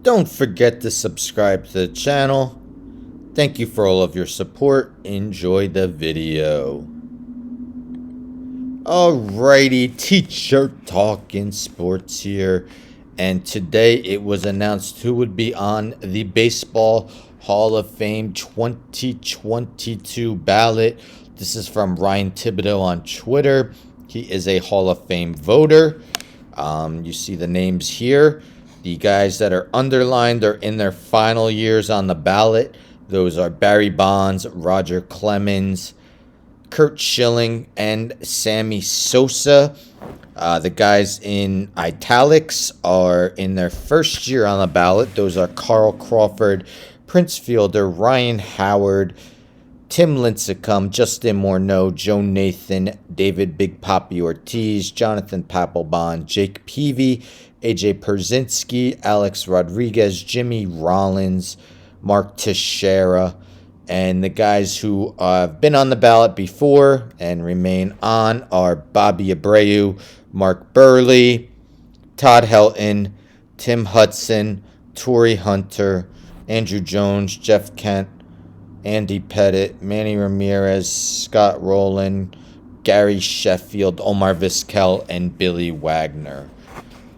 Don't forget to subscribe to the channel. Thank you for all of your support. Enjoy the video. Alrighty, teacher talking sports here. And today it was announced who would be on the Baseball Hall of Fame 2022 ballot. This is from Ryan Thibodeau on Twitter. He is a Hall of Fame voter. You see the names here. The guys that are underlined are in their final years on the ballot. Those are Barry Bonds, Roger Clemens, Curt Schilling, and Sammy Sosa. The guys in italics are in their first year on the ballot. Those are Carl Crawford, Prince Fielder, Ryan Howard, Tim Lincecum, Justin Morneau, Joe Nathan, David Big Papi Ortiz, Jonathan Papelbon, Jake Peavy, AJ Pierzynski, Alex Rodriguez, Jimmy Rollins, Mark Teixeira, and the guys who have been on the ballot before and remain on are Bobby Abreu, Mark Burley, Todd Helton, Tim Hudson, Torrey Hunter, Andrew Jones, Jeff Kent, Andy Pettit, Manny Ramirez, Scott Rowland, Gary Sheffield, Omar Vizquel, and Billy Wagner.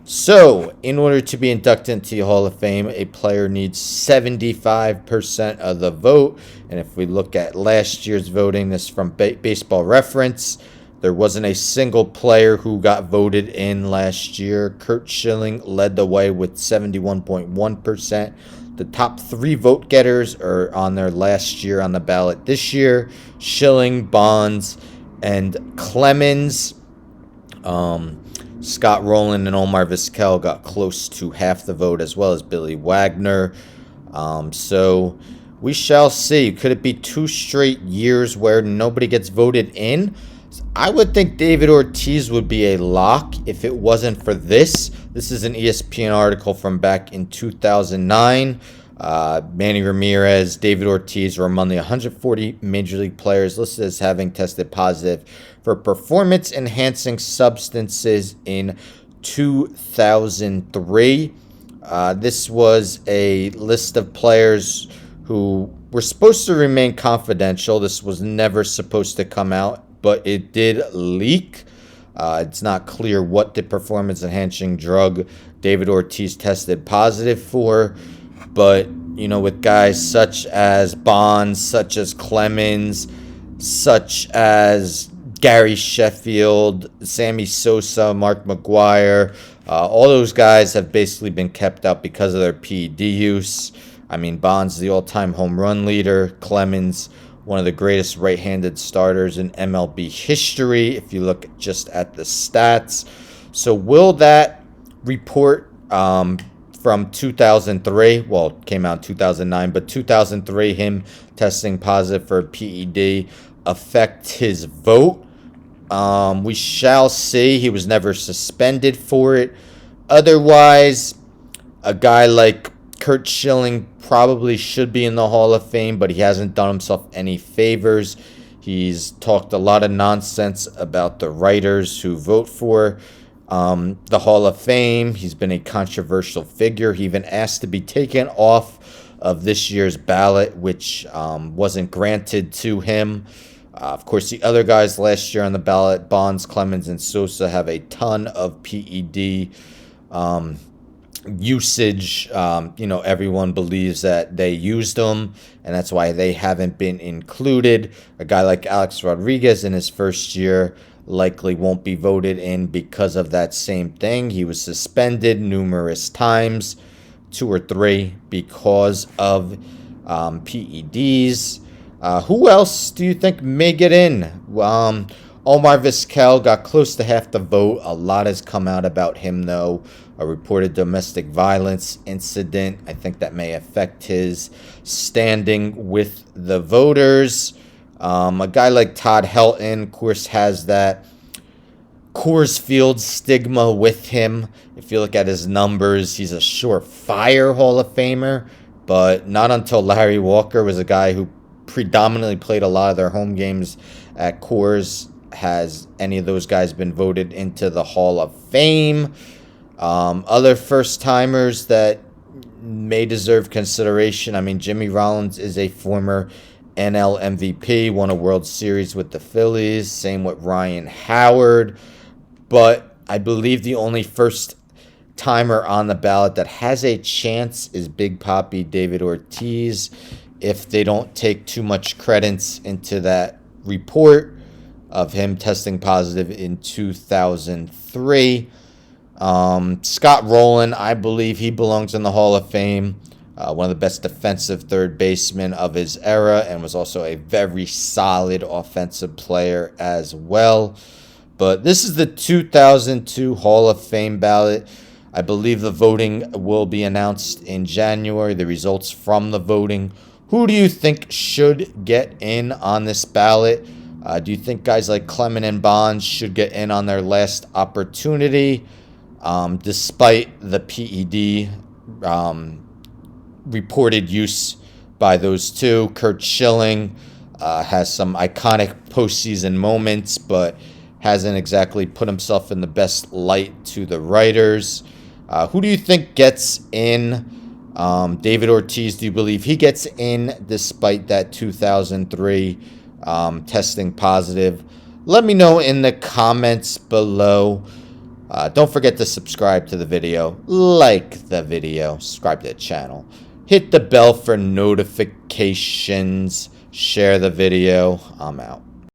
So, in order to be inducted into the Hall of Fame, a player needs 75% of the vote. And if we look at last year's voting, this is from Baseball Reference, there wasn't a single player who got voted in last year. Curt Schilling led the way with 71.1%. The top three vote getters are on their last year on the ballot this year: Schilling, Bonds, and Clemens. Scott Rowland and Omar Vizquel got close to half the vote, as well as Billy Wagner. So we shall see. Could it be 2 straight years where nobody gets voted in? I would think David Ortiz would be a lock if it wasn't for this. This is an ESPN article from back in 2009. Manny Ramirez, David Ortiz were among the 140 Major League players listed as having tested positive for performance-enhancing substances in 2003. This was a list of players who were supposed to remain confidential. This was never supposed to come out, but it did leak. It's not clear what the performance-enhancing drug David Ortiz tested positive for. But, you know, with guys such as Bonds, such as Clemens, such as Gary Sheffield, Sammy Sosa, Mark McGwire, all those guys have basically been kept out because of their PED use. I mean, Bonds is the all-time home run leader. Clemens, one of the greatest right-handed starters in MLB history, if you look just at the stats. So will that report from 2003, well, it came out in 2009, but 2003, him testing positive for PED, affect his vote? We shall see. He was never suspended for it. Otherwise, a guy like Curt Schilling probably should be in the Hall of Fame, but he hasn't done himself any favors. He's talked a lot of nonsense about the writers who vote for the Hall of Fame. He's been a controversial figure. He even asked to be taken off of this year's ballot, which wasn't granted to him. Of course, the other guys last year on the ballot, Bonds, Clemens, and Sosa, have a ton of PED usage. Everyone believes that they used them, and that's why they haven't been included. A guy like Alex Rodriguez in his first year likely won't be voted in because of that same thing. He was suspended numerous times, 2 or 3, because of PEDs. Who else do you think may get in? Omar Vizquel got close to half the vote. A lot has come out about him, though. A reported domestic violence incident. I think that may affect his standing with the voters. A guy like Todd Helton, of course, has that Coors Field stigma with him. If you look at his numbers, he's a surefire Hall of Famer, but not until Larry Walker was a guy who predominantly played a lot of their home games at Coors has any of those guys been voted into the Hall of Fame. Other first-timers that may deserve consideration. I mean, Jimmy Rollins is a former NL MVP, won a World Series with the Phillies. Same with Ryan Howard. But I believe the only first timer on the ballot that has a chance is Big Papi David Ortiz, if they don't take too much credence into that report of him testing positive in 2003. Scott Rowland, I believe he belongs in the Hall of Fame. One of the best defensive third basemen of his era, and was also a very solid offensive player as well. But this is the 2002 Hall of Fame ballot. I believe the voting will be announced in January, the results from the voting. Who do you think should get in on this ballot? Do you think guys like Clemens and Bonds should get in on their last opportunity? Despite the PED reported use by those two. Curt Schilling has some iconic postseason moments, but hasn't exactly put himself in the best light to the writers. Who do you think gets in? David Ortiz, do you believe he gets in despite that 2003 testing positive? Let me know in the comments below. Don't forget to subscribe to the video, like the video, subscribe to the channel, hit the bell for notifications, share the video. I'm out.